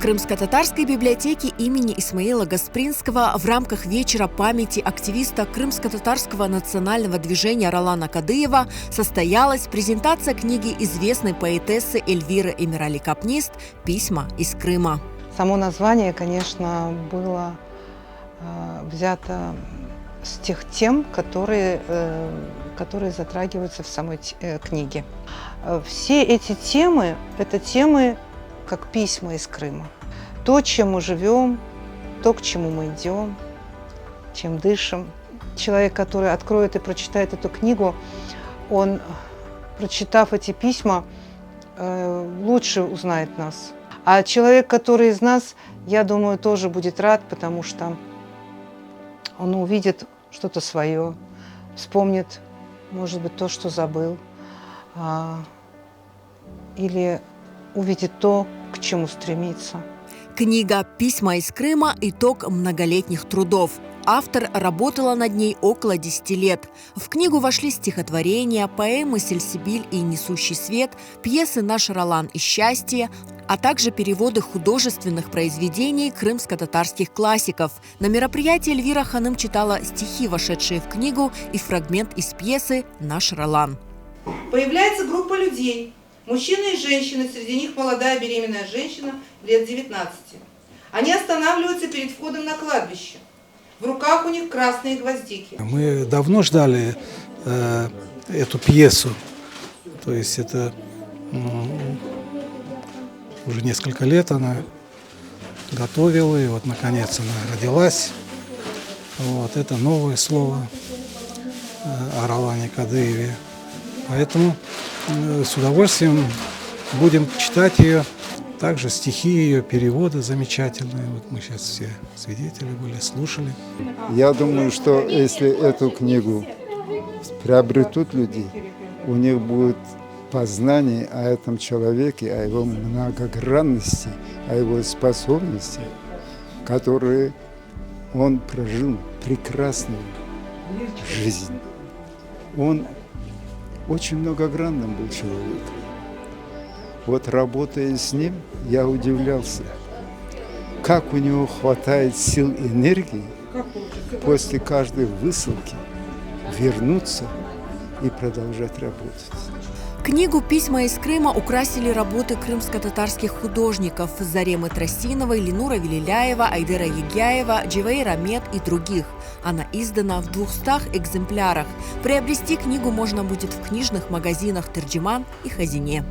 Крымско-татарской библиотеке имени Исмаила Гаспринского в рамках вечера памяти активиста крымско-татарского национального движения Ролана Кадыева состоялась презентация книги известной поэтессы Эльвиры Эмирали Капнист «Письма из Крыма». Само название, конечно, было взято с тех тем, которые затрагиваются в самой книге. Все эти темы – это темы, как письма из Крыма. То, чем мы живем, то, к чему мы идем, чем дышим. Человек, который откроет и прочитает эту книгу, он, прочитав эти письма, лучше узнает нас. А человек, который из нас, я думаю, тоже будет рад, потому что он увидит что-то свое, вспомнит, может быть, то, что забыл, или увидит то, к чему стремится. Книга «Письма из Крыма» – итог многолетних трудов. Автор работала над ней около 10 лет. В книгу вошли стихотворения, поэмы «Сельсибиль» и «Несущий свет», пьесы «Наш Ролан» и «Счастье», а также переводы художественных произведений крымско-татарских классиков. На мероприятии Эльвира Ханым читала стихи, вошедшие в книгу, и фрагмент из пьесы «Наш Ролан». Появляется группа людей. Мужчины и женщины, среди них молодая беременная женщина лет 19. Они останавливаются перед входом на кладбище. В руках у них красные гвоздики. Мы давно ждали эту пьесу. То есть это уже несколько лет она готовила, и вот наконец она родилась. Вот, это новое слово о Ролане Кадыеве. Поэтому с удовольствием будем читать ее. Также стихи ее, переводы замечательные. Вот мы сейчас все свидетели были, слушали. Я думаю, что если эту книгу приобретут люди, у них будет познание о этом человеке, о его многогранности, о его способности, которые он прожил прекрасную жизнь. Он очень многогранным был человек. Вот работая с ним, я удивлялся, как у него хватает сил и энергии после каждой высылки вернуться и продолжать работать. Книгу «Письма из Крыма» украсили работы крымско-татарских художников Заремы Тросиновой, Ленура Велиляева, Айдера Егяева, Дживейр Амет и других. Она издана в 200 экземплярах. Приобрести книгу можно будет в книжных магазинах «Терджиман» и «Хазине».